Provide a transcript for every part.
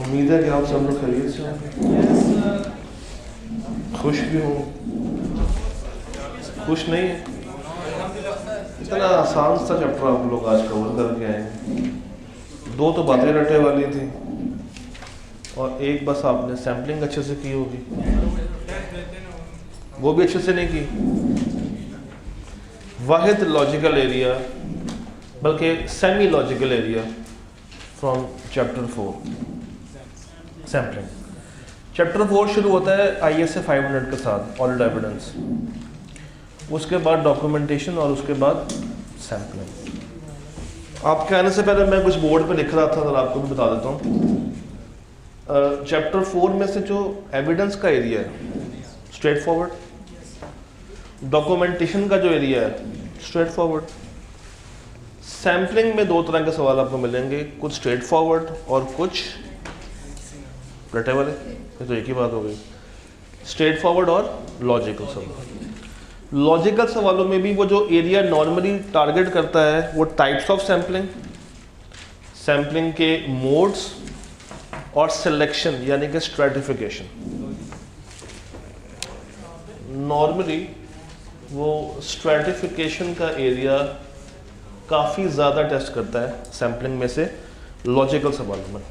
उम्मीद है कि आप सब लोग खैरियत से होंगे, खुश भी हों। खुश नहीं है? इतना आसान सा चैप्टर आप लोग आज कवर करके आए। दो तो बातें रटे वाली थी और एक बस आपने सैम्पलिंग अच्छे से की होगी, वो भी अच्छे से नहीं की। वाहिद लॉजिकल एरिया, बल्कि semi logical area from chapter 4 sampling. Chapter 4 शुरू होता है ISA 500 के साथ, ऑडिट एविडेंस, उसके बाद डॉक्यूमेंटेशन और उसके बाद सैम्पलिंग। आपके आने से पहले मैं कुछ बोर्ड पे लिख रहा था, तो आपको भी बता देता हूँ। चैप्टर 4 में से जो एविडेंस का एरिया है स्ट्रेट फॉरवर्ड, डॉक्यूमेंटेशन का जो एरिया है स्ट्रेट फॉरवर्ड, सैम्पलिंग में दो तरह के सवाल आपको मिलेंगे, कुछ स्ट्रेट फॉरवर्ड और कुछ रटे वाले। ये तो एक ही बात हो गई, स्ट्रेट फॉरवर्ड और लॉजिकल सवाल। लॉजिकल सवालों में भी वो जो एरिया नॉर्मली टारगेट करता है वो टाइप्स ऑफ सैम्पलिंग, सैम्पलिंग के मोड्स और सिलेक्शन यानी कि स्ट्रैटिफिकेशन। नॉर्मली वो स्ट्रैटिफिकेशन का एरिया काफ़ी ज़्यादा टेस्ट करता है सैम्पलिंग में से लॉजिकल सवालों में।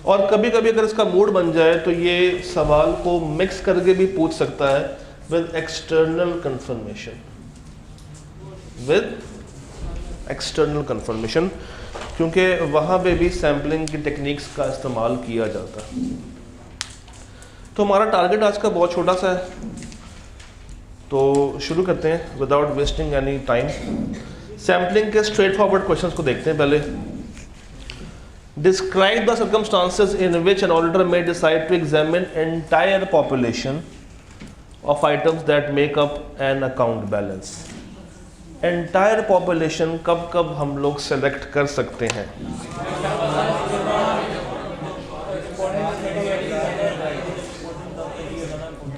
और कभी कभी अगर इसका मूड बन जाए तो ये सवाल को मिक्स करके भी पूछ सकता है with external confirmation, with external confirmation, क्योंकि वहाँ पे भी सैम्पलिंग की टेक्निक्स का इस्तेमाल किया जाता है। तो हमारा टारगेट आज का बहुत छोटा सा है, तो शुरू करते हैं without wasting any time. Sampling के स्ट्रेट फॉरवर्ड क्वेश्चंस को देखते हैं पहले। Describe the circumstances in which an auditor may decide to examine entire population of items that make up an account balance. Entire population कब कब हम लोग select कर सकते हैं?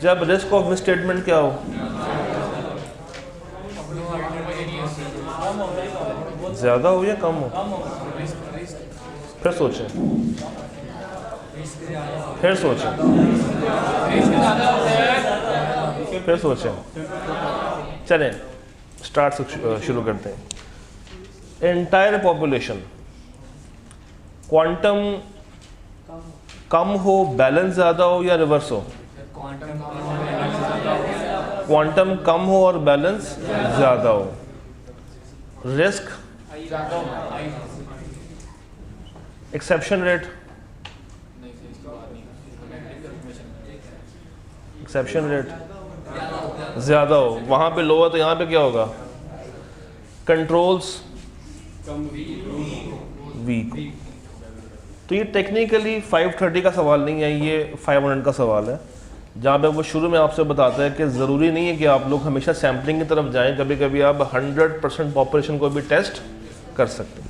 जब रिस्क ऑफ मिसस्टेटमेंट क्या हो, ज़्यादा हो या कम हो। फिर सोचें, फिर सोचें, फिर सोचें। चलें स्टार्ट से शुरू करते हैं। एंटायर पॉपुलेशन, क्वांटम कम हो बैलेंस ज़्यादा हो या रिवर्स हो? क्वांटम कम हो और बैलेंस ज़्यादा हो। Risk, exception rate, exception rate ज़्यादा हो, वहाँ पे लो है तो यहाँ पे क्या होगा? Controls weak. तो ये टेक्निकली 530 का सवाल नहीं है, ये 500 का सवाल है, जहाँ पे वो शुरू में आपसे बताता है कि ज़रूरी नहीं है कि आप लोग हमेशा सैम्पलिंग की तरफ जाएं, कभी कभी आप 100% पॉपुलेशन को भी टेस्ट कर सकते हैं।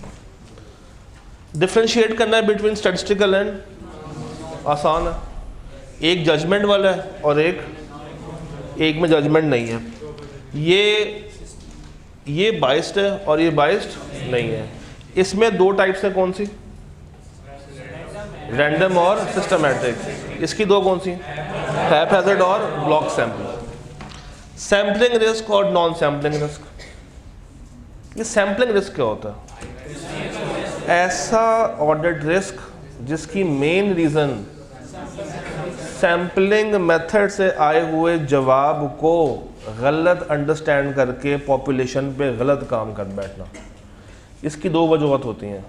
डिफ्रेंशिएट करना है बिटवीन स्टैटिस्टिकल एंड, आसान है। एक जजमेंट वाला है और एक में जजमेंट नहीं है। ये बाइस्ड है और ये बाइस्ड नहीं है। इसमें दो टाइप्स हैं, कौन सी? रैंडम और सिस्टमैटिक। इसकी दो कौन सी? हैपहैज़र्ड और ब्लॉक सैम्पलिंग। सैम्पलिंग रिस्क और नॉन सैम्पलिंग रिस्क। ये सैम्पलिंग रिस्क क्या होता है? ऐसा ऑडिट रिस्क जिसकी मेन रीज़न सैम्पलिंग मेथड से आए हुए जवाब को गलत अंडरस्टैंड करके पॉपुलेशन पे गलत काम कर बैठना। इसकी दो वजूहत होती हैं,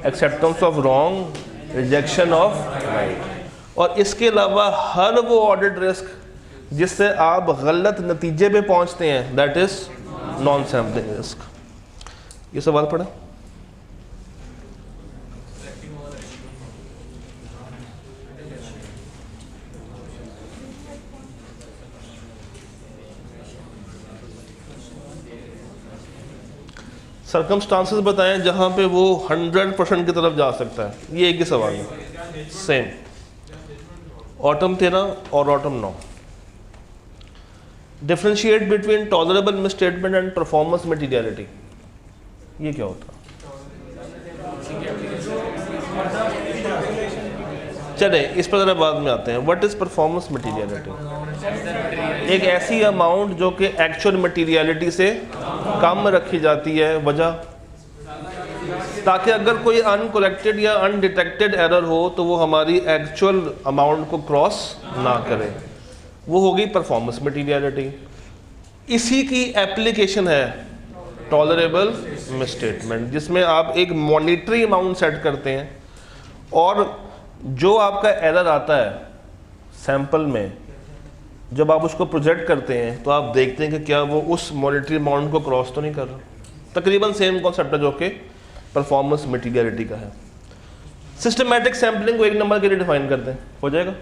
acceptance of wrong, rejection of right. और इसके अलावा हर वो ऑडिट रिस्क जिससे आप गलत नतीजे पे पहुंचते हैं, that is non sampling risk. ये सवाल पढ़ा। सर्कमस्टांसेस बताएं जहां पे वो 100% की तरफ जा सकता है। ये एक ही सवाल है, सेम। ऑटम 13 और autumn 9। Differentiate between tolerable misstatement and performance materiality. ये क्या होता है? चले इस पर ज़रा बाद में आते हैं। What is performance materiality? एक ऐसी अमाउंट जो कि एक्चुअल मटीरियलिटी से कम रखी जाती है, वजह ताकि अगर कोई अनकरेक्टेड या अनडिटेक्टेड एरर हो तो वो हमारी एक्चुअल अमाउंट को क्रॉस ना करे, वो होगी परफॉर्मेंस मटीरियलिटी। इसी की एप्लीकेशन है टॉलरेबल मिसस्टेटमेंट, जिसमें आप एक मॉनिटरी अमाउंट सेट करते हैं और जो आपका एरर आता है सैंपल में, जब आप उसको प्रोजेक्ट करते हैं तो आप देखते हैं कि क्या वो उस मॉनिटरी अमाउंट को क्रॉस तो नहीं कर रहा। तकरीबन सेम कॉन्सेप्ट है जो कि परफॉर्मेंस मटीरियलिटी का है। सिस्टमैटिक सैम्पलिंग को एक नंबर के लिए डिफाइन करते हैं, हो जाएगा।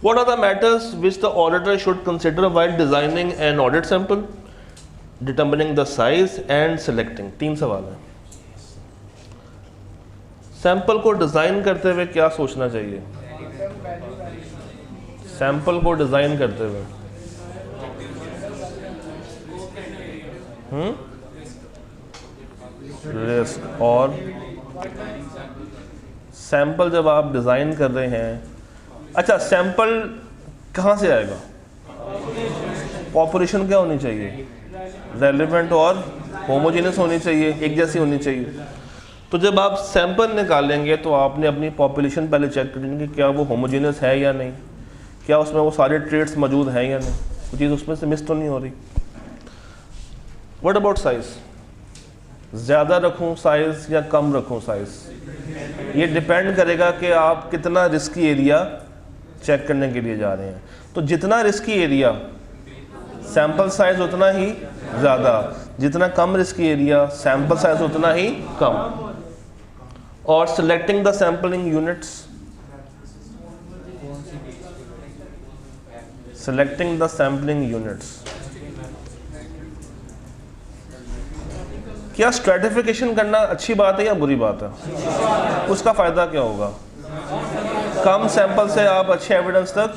What are the matters which the auditor should consider while designing an audit sample? Determining the size and selecting। 3 सवाल है। सैंपल को डिज़ाइन करते हुए क्या सोचना चाहिए? सैंपल को डिज़ाइन करते हुए रिस्क, और सैंपल जब आप डिज़ाइन कर रहे हैं, अच्छा सैंपल कहाँ से आएगा? पॉपुलेशन क्या होनी चाहिए? रेलेवेंट और होमोजेनियस होनी चाहिए, एक जैसी होनी चाहिए। तो जब आप सैंपल निकालेंगे तो आपने अपनी पॉपुलेशन पहले चेक करनी कि क्या वो होमोजेनियस है या नहीं, क्या उसमें वो सारे ट्रेड्स मौजूद हैं या नहीं, वो चीज़ उसमें से मिस तो नहीं हो रही। What about size? ज़्यादा रखूँ साइज़ या कम रखूँ साइज़? ये डिपेंड करेगा कि आप कितना रिस्की एरिया चेक करने के लिए जा रहे हैं। तो जितना रिस्की एरिया सैंपल साइज उतना ही ज़्यादा, जितना कम रिस्की एरिया सैंपल साइज उतना ही कम। और selecting the sampling units, selecting the sampling units, क्या स्ट्रेटिफिकेशन करना अच्छी बात है या बुरी बात है? उसका फ़ायदा क्या होगा? कम सैंपल से आप अच्छे एविडेंस तक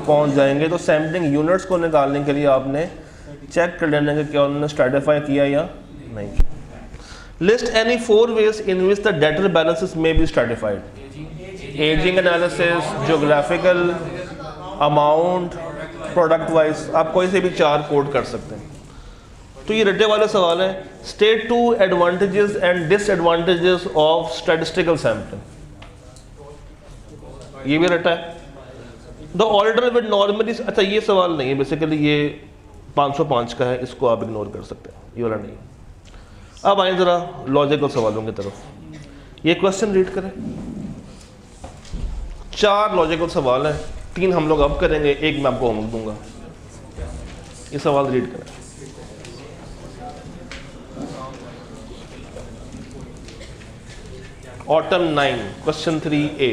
पहुंच जाएंगे। तो सैम्पलिंग यूनिट्स को निकालने के लिए आपने चेक कर लेना कि क्या उन्होंने स्ट्रेटिफाई किया या नहीं किया। List any 4 ways in which the debtor balances may be stratified. Ageing analysis, geographical, amount, product wise, आप कोई से भी 4 कोड कर सकते हैं। तो ये रटे वाले सवाल है। State 2 advantages and disadvantages of statistical sampling, ये भी रटा है। द ऑडिटर विद नॉर्मली, अच्छा ये सवाल नहीं है बेसिकली, ये 505 का है, इसको आप इग्नोर कर सकते हैं, ये वाला नहीं है। अब आए ज़रा लॉजिकल सवालों की तरफ। ये क्वेश्चन रीड करें। 4 लॉजिकल सवाल हैं, 3 हम लोग अब करेंगे, 1 मैं आपको होमवर्क दूंगा। ये सवाल रीड करें। Autumn 9 question 3A।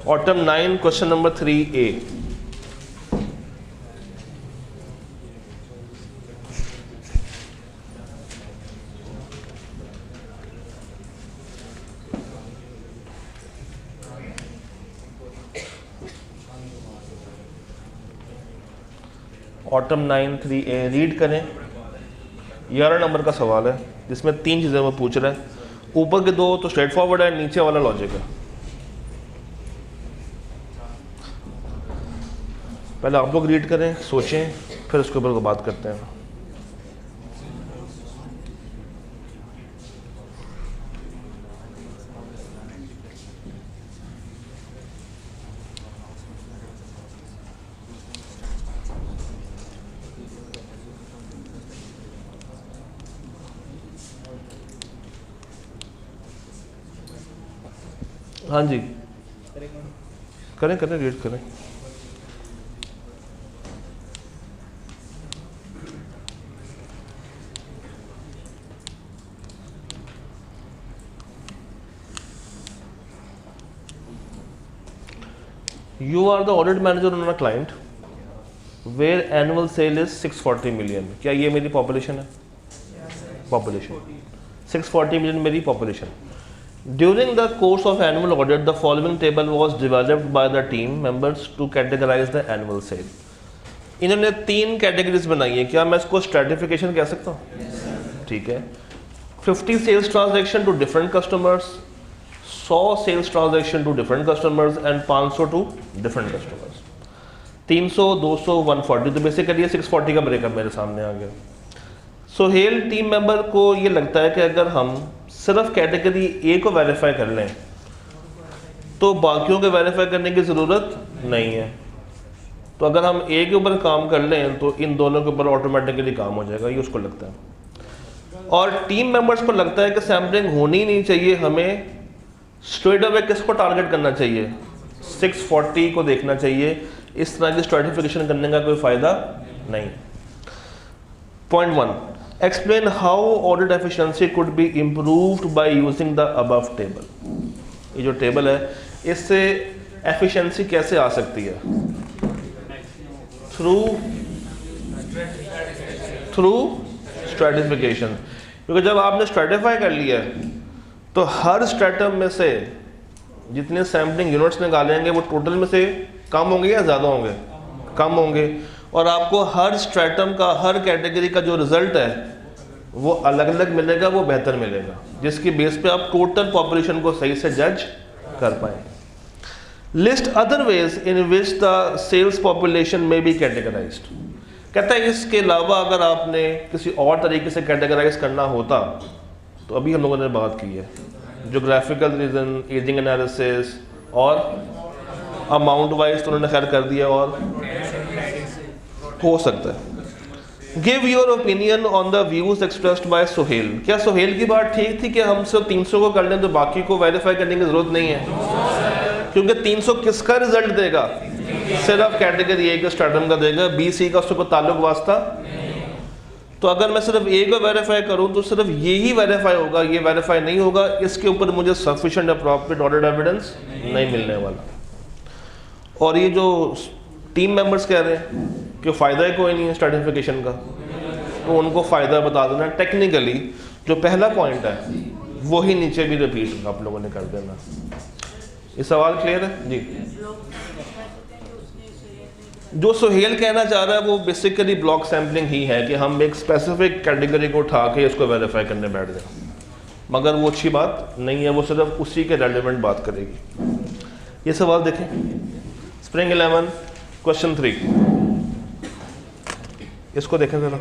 Autumn 9 question number 3A। Autumn 9 3A read करें। 11 नंबर का सवाल है जिसमें 3 चीज़ें वो पूछ रहा है। ऊपर के 2 तो स्ट्रेट फॉरवर्ड है, नीचे वाला लॉजिक है। पहले आप लोग रीड करें, सोचें, फिर उसके ऊपर बात करते हैं। हाँ जी, करें करें, रीड करें। You are the audit manager on a client where annual sale is 640 million। क्या ये मेरी पॉपुलेशन है? पॉपुलेशन 640 million मेरी population. During the course of annual audit, the following table was developed by the team members to categorize the annual sale। इन्होंने 3 categories बनाई है, क्या मैं इसको स्ट्रेटिफिकेशन कह सकता हूँ? ठीक है। 50 sales transaction to different customers, 100 sales transaction to different customers and 500 to different customers. 300, 200, 140, तो बेसिकली 640 का ब्रेकअप मेरे सामने आ गया. सोहेल टीम मेंबर को ये लगता है कि अगर हम सिर्फ कैटेगरी ए को वेरीफाई कर लें तो बाकियों को वेरीफाई करने की ज़रूरत नहीं है. तो अगर हम ए के ऊपर काम कर लें तो इन दोनों के ऊपर ऑटोमेटिकली काम हो जाएगा, ये उसको लगता है. और टीम मेंबर्स को लगता है कि सैम्पलिंग होनी नहीं चाहिए, हमें स्ट्रेट अवे किसको टारगेट करना चाहिए, 640 को देखना चाहिए. इस तरह की स्ट्रेटिफिकेशन करने का कोई फ़ायदा नहीं. Point 1, explain how audit efficiency could be improved by using the above table. ये जो टेबल है इससे एफिशिएंसी कैसे आ सकती है? Through stratification. क्योंकि जब आपने स्ट्रेटिफाई कर लिया है तो हर स्ट्रेटम में से जितने सैम्पलिंग यूनिट्स निकालेंगे वो टोटल में से कम होंगे या ज़्यादा होंगे? कम होंगे. और आपको हर स्ट्रेटम का, हर कैटेगरी का जो रिजल्ट है वो अलग अलग मिलेगा, वो बेहतर मिलेगा, जिसकी बेस पे आप टोटल पॉपुलेशन को सही से जज कर पाएंगे. List other ways in which the sales population may be categorised. कहता है इसके अलावा अगर आपने किसी और तरीके से कैटेगराइज करना होता तो अभी हम लोगों ने बात की है, जोग्राफिकल रीजन, एजिंग एनालिसिस और अमाउंट वाइज तो उन्होंने खैर कर दिया, और हो सकता है. Give your opinion on the views expressed by Sohail. क्या सोहेल की बात ठीक थी कि हम सिर्फ 300 को कर लें तो बाकी को वेरीफाई करने की जरूरत नहीं है? क्योंकि 300 किसका रिजल्ट देगा? सिर्फ कैटेगरी ए के स्ट्रेटम का देगा, बी सी का उससे कोई ताल्लुक वास्ता. तो अगर मैं सिर्फ ए को वेरीफाई करूं तो सिर्फ ये ही वेरीफाई होगा, ये वेरीफाई नहीं होगा. इसके ऊपर मुझे सफिशिएंट अप्रोप्रिएट ऑडिट एविडेंस नहीं मिलने वाला. और ये जो टीम मेंबर्स कह रहे हैं कि फ़ायदा ही कोई नहीं है स्ट्रेटिफिकेशन का, तो उनको फ़ायदा बता देना. टेक्निकली जो पहला पॉइंट है वही नीचे भी रिपीट आप लोगों ने कर देना. ये सवाल क्लियर है जी? जो सोहेल कहना चाह रहा है वो बेसिकली ब्लॉक सैम्पलिंग ही है कि हम एक स्पेसिफिक कैटेगरी को उठा के इसको वेरीफाई करने बैठ जाए, मगर वो अच्छी बात नहीं है, वो सिर्फ उसी के रेलेवेंट बात करेगी. ये सवाल देखें, स्प्रिंग 11 क्वेश्चन 3, इसको देखें जरा.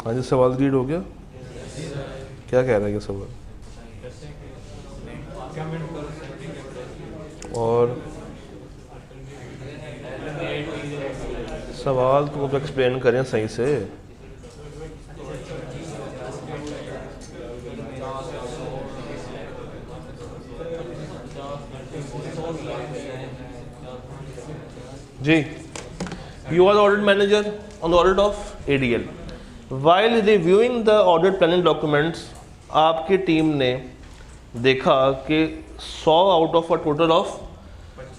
हाँ जी, सवाल रीड हो गया? क्या कह रहा है ये सवाल? और सवाल तो आप एक्सप्लेन करें सही से. जी, you are the audit manager on the audit of ADL. While reviewing the audit planning documents, आपकी टीम ने देखा कि 100 out of a total of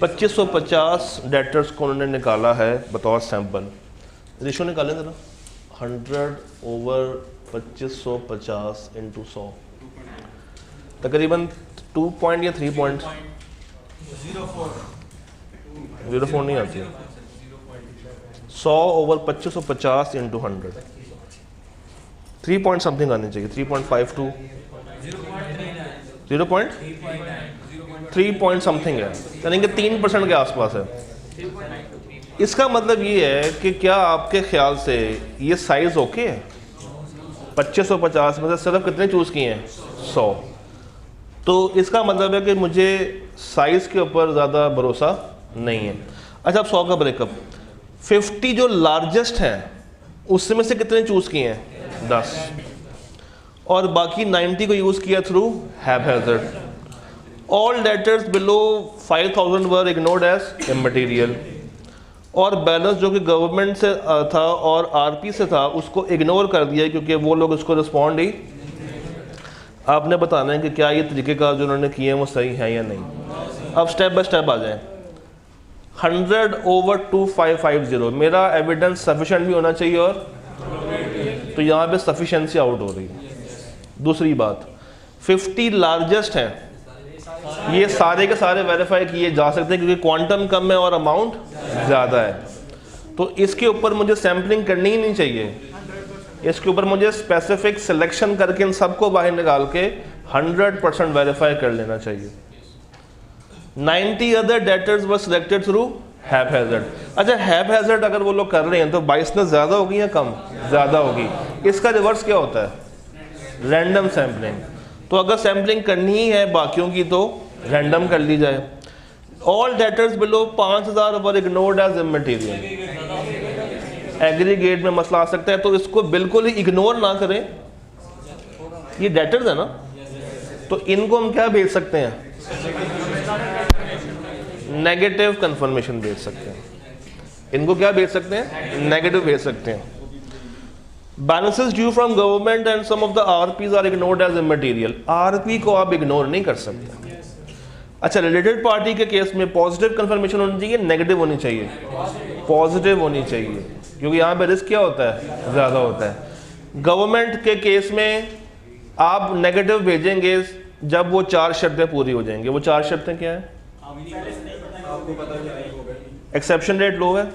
2550 debtors को उन्होंने निकाला है बतौर सैंपल. रेशो निकालें जरा, 100/2550 इंटू 100, तकरीबन 2 पॉइंट या 3 पॉइंट 04 नहीं आती है, 100/2550 इंटू 100, 3 पॉइंट समथिंग आनी चाहिए, 3.52, 0.3 पॉइंट समथिंग है, यानी कि 3% के आसपास है। इसका मतलब ये है कि क्या आपके ख्याल से ये साइज ओके है? 2550 में से सिर्फ कितने चूज़ किए हैं? 100। तो इसका मतलब है कि मुझे साइज़ के ऊपर ज़्यादा भरोसा नहीं है। अच्छा, अब 100 का ब्रेकअप, 50 जो लार्जेस्ट हैं उसमें से कितने चूज़ किए हैं? 10, और बाकी 90 को यूज़ किया थ्रू हैप्पैज़ार्ड। ऑल लेटर्स बिलो 5000 वर इग्नोर्ड एज इमैटेरियल, और बैलेंस जो कि गवर्नमेंट से था और आरपी से था उसको इग्नोर कर दिया क्योंकि वो लोग उसको रिस्पॉन्ड ही। आपने बताना है कि क्या ये तरीके का जो उन्होंने किए हैं वो सही है या नहीं। अब स्टेप बाय स्टेप आ जाएं। 100/2550, मेरा एविडेंस सफिशेंट भी होना चाहिए, और तो यहाँ पे सफिशेंसी आउट हो रही है। दूसरी बात, 50 लार्जेस्ट हैं, ये सारे के सारे वेरीफाई किए जा सकते हैं क्योंकि क्वांटम कम है और अमाउंट ज़्यादा है। तो इसके ऊपर मुझे सैम्पलिंग करनी ही नहीं चाहिए, इसके ऊपर मुझे स्पेसिफिक सिलेक्शन करके इन सबको बाहर निकाल के 100% वेरीफाई कर लेना चाहिए। 90 अदर डेटर्स वर सिलेक्टेड थ्रू हैप्पैज़ार्ड। अच्छा, हैप्पैज़ार्ड अगर वो लोग कर रहे हैं तो 22 ज़्यादा होगी या कम? ज़्यादा होगी। इसका रिवर्स क्या होता है? Random sampling. तो अगर सैम्पलिंग करनी ही है बाकियों की तो रैंडम कर ली जाए। ऑल डेटर्स बिलो 5000 वर इग्नोर्ड एज इमैटेरियल। एग्रीगेट में मसला आ सकता है, तो इसको बिल्कुल ही इग्नोर ना करें। ये डेटर्स है ना, तो इनको हम क्या भेज सकते हैं? नेगेटिव कंफर्मेशन भेज सकते हैं। इनको क्या भेज सकते हैं? नेगेटिव भेज सकते हैं। Balances due from government and some of the RPs are ignored as immaterial. RP को आप इग्नोर नहीं कर सकते। अच्छा, रिलेटेड पार्टी के केस में पॉजिटिव कंफर्मेशन होनी चाहिए, नेगेटिव होनी चाहिए? पॉजिटिव होनी चाहिए, क्योंकि यहाँ पे रिस्क क्या होता है? ज़्यादा होता है। गवर्नमेंट के केस में आप नेगेटिव भेजेंगे जब वो 4 शर्तें पूरी हो जाएंगी। वो 4 शर्तें क्या है? एक्सेप्शन रेट लो है,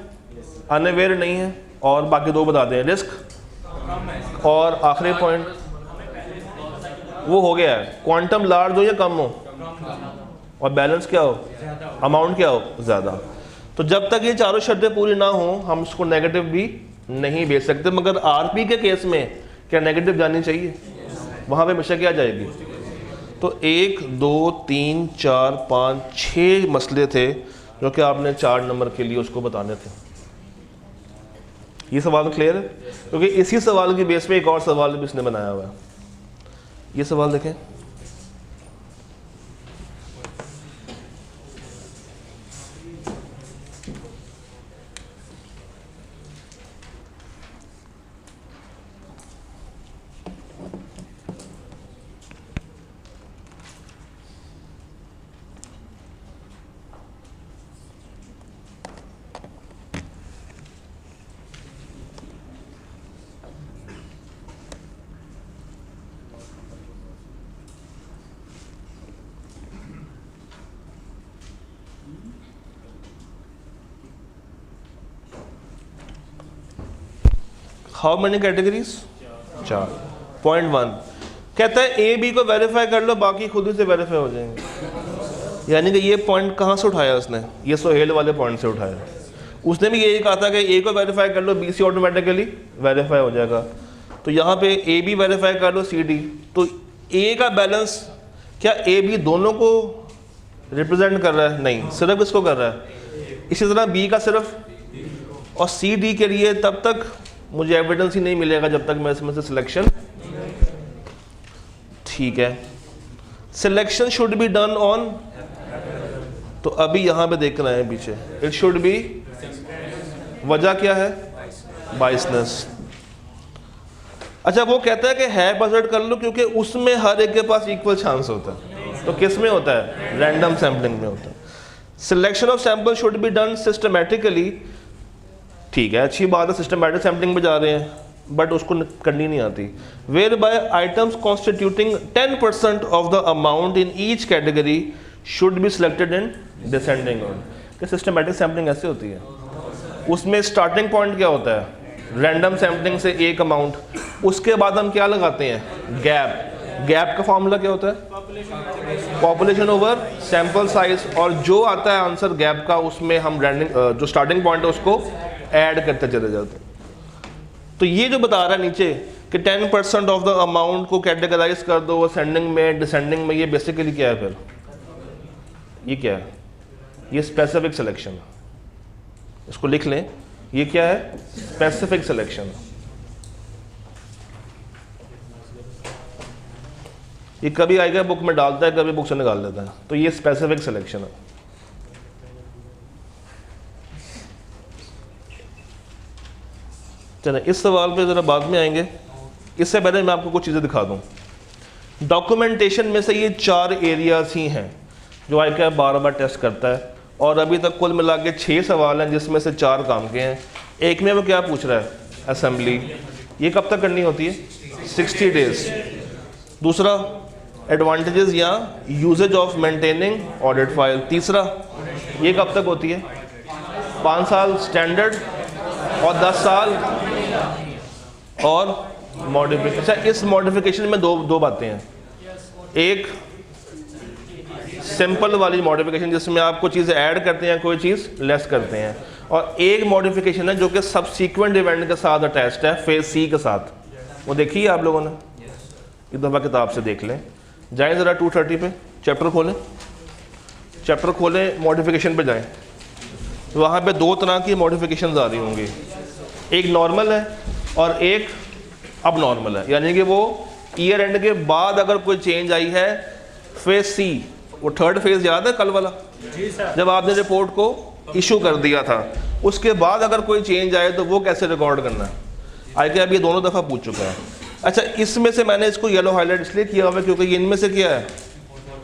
अनअवेयर नहीं है, और बाकी 2 बता दें, रिस्क, और आखिरी पॉइंट वो हो गया है क्वांटम लार्ज हो या कम हो, और बैलेंस क्या हो? अमाउंट क्या हो? ज़्यादा। तो जब तक ये 4 शर्तें पूरी ना हो हम उसको नेगेटिव भी नहीं भेज सकते। मगर आरपी के केस में क्या नेगेटिव जानी चाहिए? वहाँ पे हमेशा क्या जाएगी? तो 1 2 3 4 5 6 मसले थे जो कि आपने 4 नंबर के लिए उसको बताने थे। ये सवाल क्लियर है? क्योंकि इसी सवाल की बेस पे एक और सवाल भी इसने बनाया हुआ है। ये सवाल देखें, हाउ मेनी कैटेगरीज? 4। पॉइंट 1 कहता है ए बी को वेरीफाई कर लो, बाकी खुद ही से वेरीफाई हो जाएंगे। यानी कि ये पॉइंट कहाँ से उठाया उसने? ये सोहेल वाले पॉइंट से उठाया। उसने भी यही कहा था कि ए को वेरीफाई कर लो, बी सी ऑटोमेटिकली वेरीफाई हो जाएगा। तो यहाँ पे ए बी वेरीफाई कर लो, सी डी। तो ए का बैलेंस क्या ए बी दोनों को रिप्रेजेंट कर रहा है? नहीं, सिर्फ इसको कर रहा है। इसी तरह बी का सिर्फ, और सी डी के लिए तब तक मुझे एविडेंस ही नहीं मिलेगा जब तक मैं इसमें से सिलेक्शन, ठीक है। Selection should be done on, तो अभी यहां पे देख रहे हैं पीछे, इट शुड बी, वजह क्या है? बायसनेस। अच्छा, वो कहता है कि हैप्पैज़ार्ड कर लो क्योंकि उसमें हर एक के पास इक्वल चांस होता है। तो किस में होता है? रैंडम सैम्पलिंग में होता है। Selection of sample should be done systematically, ठीक है, अच्छी बात है, सिस्टमैटिक सैम्पलिंग में जा रहे हैं, बट उसको करनी नहीं आती। Whereby items constituting 10% of the amount in each category should be selected in descending order. कि सिस्टमैटिक सैम्पलिंग ऐसे होती है, उसमें स्टार्टिंग पॉइंट क्या होता है, रैंडम सैम्पलिंग से एक अमाउंट, उसके बाद हम क्या लगाते हैं, गैप। गैप का फॉर्मूला क्या होता है, पॉपुलेशन ओवर सैंपल साइज, और जो आता है आंसर गैप का उसमें हम रैंडम जो स्टार्टिंग पॉइंट है उसको ऐड करते चले जाते हैं। तो ये जो बता रहा है नीचे कि 10% ऑफ द अमाउंट को कैटेगराइज कर दो असेंडिंग में डिसेंडिंग में, ये बेसिकली क्या है, फिर ये क्या है, ये स्पेसिफिक सिलेक्शन। इसको लिख लें, ये क्या है, स्पेसिफिक सिलेक्शन। ये कभी आएगा बुक में डालता है, कभी बुक से निकाल देता है, तो ये स्पेसिफिक सिलेक्शन है। चलिए इस सवाल पे ज़रा बाद में आएंगे, इससे पहले मैं आपको कुछ चीज़ें दिखा दूं। डॉक्यूमेंटेशन में से ये 4 एरियाज ही हैं जो आईक्यू बार बार टेस्ट करता है, और अभी तक कुल मिला के 6 सवाल हैं जिसमें से 4 काम के हैं। एक में वो क्या पूछ रहा है, असेंबली, ये कब तक करनी होती है, 60 डेज। दूसरा, एडवांटेजेस या uses of maintaining audit file. तीसरा, ये कब तक होती है, 5 साल स्टैंडर्ड और 10 साल और मॉडिफिकेशन। अच्छा, इस मॉडिफिकेशन में दो बातें हैं, एक सिंपल वाली मॉडिफिकेशन जिसमें आप कोई चीज़ ऐड करते हैं, कोई चीज़ लेस करते हैं, और एक मॉडिफिकेशन है जो कि सबसीक्वेंट इवेंट के साथ अटैच्ड है, फेज सी के साथ। वो देखी है आप लोगों ने, एक दफ़ा किताब से देख लें। जाएं ज़रा 230 पे, चैप्टर खोलें, मॉडिफिकेशन पे जाएं, तो वहाँ पे 2 तरह की मॉडिफिकेशन आ रही होंगी, एक नॉर्मल है और एक अब नॉर्मल है। यानी कि वो ईयर एंड के बाद अगर कोई चेंज आई है, फेज सी, वो 3rd फेज याद है कल वाला, जब आपने रिपोर्ट को इशू कर दिया था, उसके बाद अगर कोई चेंज आए तो वो कैसे रिकॉर्ड करना है, आगे अब ये दोनों दफ़ा पूछ चुका है। अच्छा, इसमें से मैंने इसको येलो हाईलाइट इसलिए किया हुआ है क्योंकि ये इनमें से क्या है,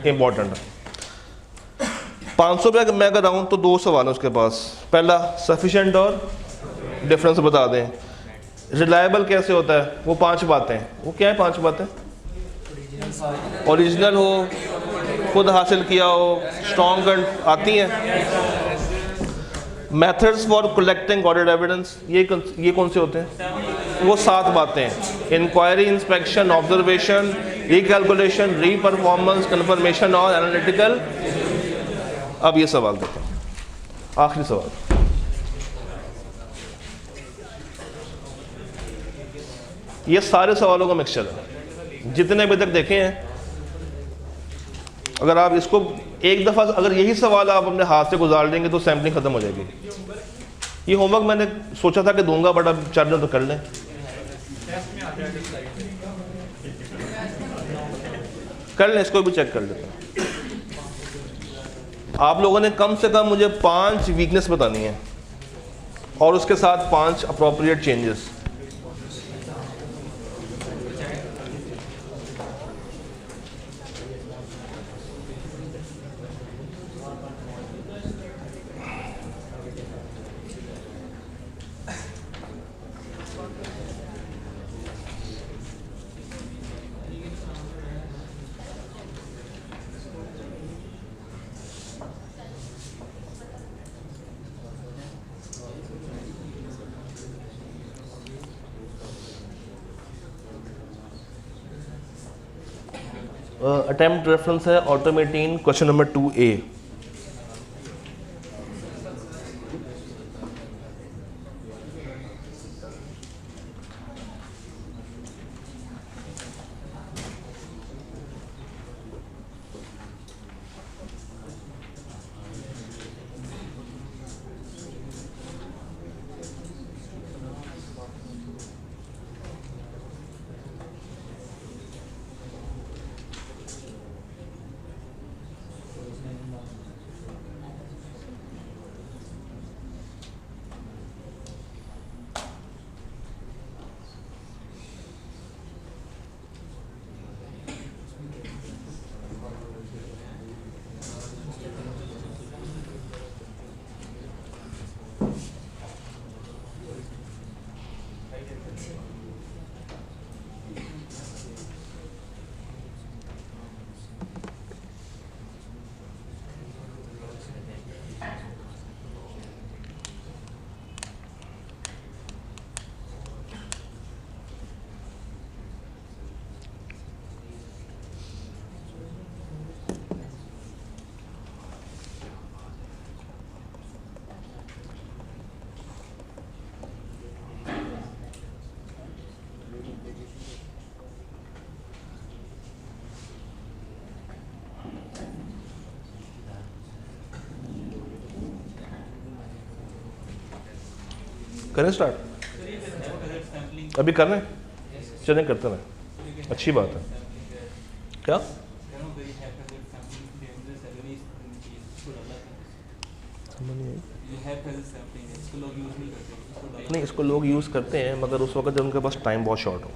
इंपॉर्टेंट है। 500 पे मैं अगर आऊँ तो 2 सवाल है उसके पास। पहला, सफिशेंट और डिफरेंस बता दें। रिलायबल कैसे होता है, वो 5 बातें। वो क्या है 5 बातें, ओरिजिनल हो, खुद हासिल किया हो, स्ट्रॉन्ग आती हैं। Methods for collecting audit evidence, ये कौन से होते हैं, वो 7 बातें हैं। Inquiry, inspection, observation, recalculation, reperformance, confirmation और एनालिटिकल। अब ये सवाल देखते हैं, आखिरी सवाल। ये सारे सवालों का मिक्सचर है जितने अभी तक देखे हैं। अगर आप इसको एक दफ़ा, अगर यही सवाल आप अपने हाथ से गुजार देंगे तो सैम्पलिंग ख़त्म हो जाएगी। ये होमवर्क मैंने सोचा था कि दूंगा, बट अब 4 दिन तो कर लें। इसको भी चेक कर लेते हैं। आप लोगों ने कम से कम मुझे 5 वीकनेस बतानी है और उसके साथ 5 अप्रोप्रिएट चेंजेस। अटेम्प्ट रेफरेंस है ऑटोमेटिन क्वेश्चन नंबर 2A। करें स्टार्ट? अभी कर रहे हैं, चलें करते रहें, अच्छी बात है। क्या नहीं, इसको लोग यूज़ करते हैं मगर उस वक्त जब उनके पास टाइम बहुत शॉर्ट हो,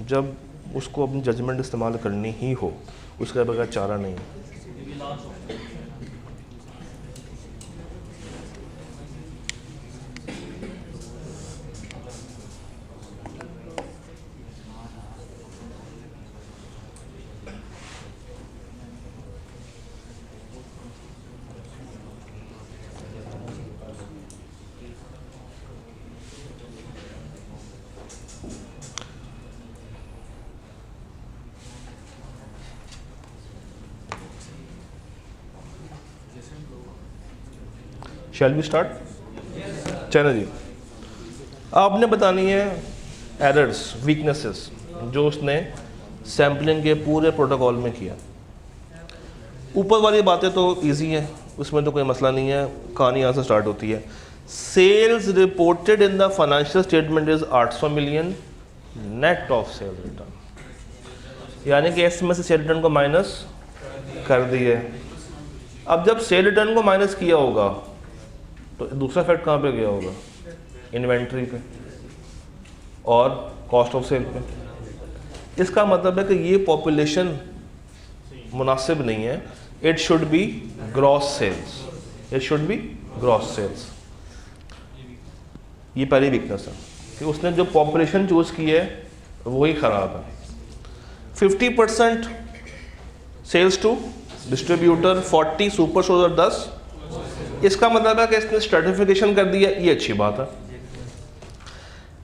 जब उसको अपनी जजमेंट इस्तेमाल करनी ही हो, उसके बगैर चारा नहीं है। Shall we start? चैनल जी, आपने बतानी है एरर्स, वीकनेसेस जो उसने सैम्पलिंग के पूरे प्रोटोकॉल में किया। ऊपर वाली बातें तो इजी है, उसमें तो कोई मसला नहीं है, कहानी यहाँ से स्टार्ट होती है। Sales reported in the financial statement is 800 million net of sales return, यानी कि इसमें से सेल रिटर्न को माइनस कर दिए। अब जब सेल रिटर्न को माइनस किया होगा तो दूसरा फैक्ट कहाँ पे गया होगा? इन्वेंट्री पे और कॉस्ट ऑफ सेल पे। इसका मतलब है कि ये पॉपुलेशन मुनासिब नहीं है। It should be gross sales, it should be gross sales. ये पहली वीकनेस है कि उसने जो पॉपुलेशन चूज की है वही ख़राब है। 50% sales to distributor, 40 super store और 10। इसका मतलब है कि इसने स्ट्रेटिफिकेशन कर दिया, ये अच्छी बात है।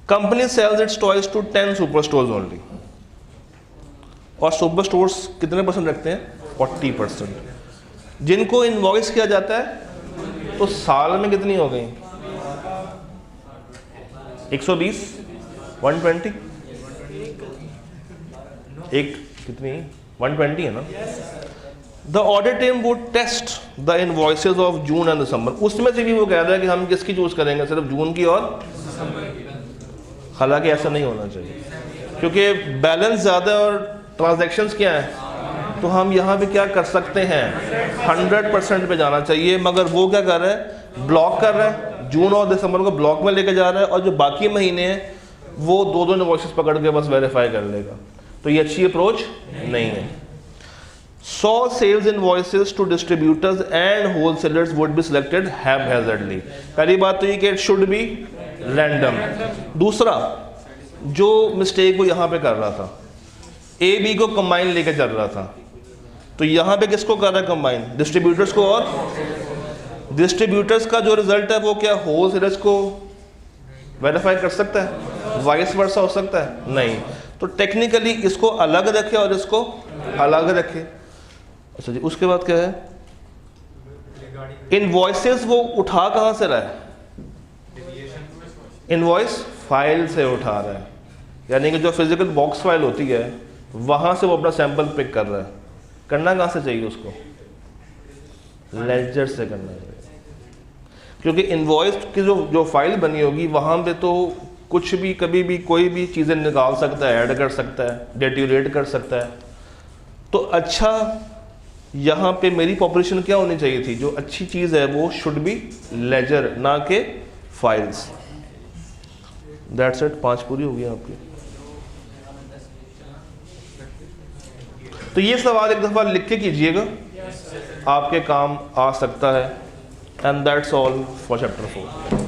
Company sales its toys to 10 super stores only, और सुपर स्टोर्स कितने परसेंट रखते हैं? 40%। जिनको इनवॉइस किया जाता है तो साल में कितनी हो गई? 120, 120, एक कितनी 120 है ना। The audit team would test the invoices of June and December. उसमें से भी वो कह रहा है कि हम किसकी चूज करेंगे, सिर्फ जून की और, हालांकि ऐसा नहीं होना चाहिए क्योंकि बैलेंस ज़्यादा और ट्रांजैक्शंस क्या है, तो हम यहाँ भी क्या कर सकते हैं, 100% पे जाना चाहिए। मगर वो क्या कर रहा है, ब्लॉक कर रहा है, जून और दिसंबर को ब्लॉक में लेके जा रहा है, और जो बाकी महीने हैं वो दो इनवॉइसेस पकड़ के बस वेरीफाई कर लेगा। तो ये अच्छी अप्रोच नहीं है। 100 sales invoices to distributors and wholesalers would be selected haphazardly. पहली बात तो ये कि इट शुड बी रैंडम। दूसरा, जो मिस्टेक वो यहाँ पे कर रहा था, ए बी को कंबाइन लेके चल रहा था, तो यहाँ पे किसको कर रहा है कंबाइन? डिस्ट्रीब्यूटर्स को, और डिस्ट्रीब्यूटर्स का जो रिजल्ट है वो क्या होलसेलर्स को वेरीफाई कर सकता है? वाइस वर्सा हो सकता है? नहीं। तो टेक्निकली इसको अलग रखे और इसको अलग रखे। अच्छा जी, उसके बाद क्या है? इनवॉइसेस वो उठा कहाँ से रहा है? इनवॉइस फाइल से उठा रहा है, यानी कि जो फिजिकल बॉक्स फाइल होती है वहां से वो अपना सैंपल पिक कर रहा है। करना कहाँ से चाहिए उसको? लेजर से करना चाहिए, क्योंकि इनवॉइस की जो फाइल बनी होगी वहां पे तो कुछ भी कभी भी कोई भी चीज़ें निकाल सकता है, ऐड कर सकता है, डेट्यूरेट कर सकता है। तो अच्छा, यहाँ पे मेरी पॉपुलेशन क्या होनी चाहिए थी? जो अच्छी चीज़ है वो शुड बी लेजर, ना के फाइल्स। दैट्स इट, 5 पूरी हो गई आपकी। तो ये सवाल एक दफ़ा लिख के कीजिएगा, आपके काम आ सकता है। And that's all for chapter 4।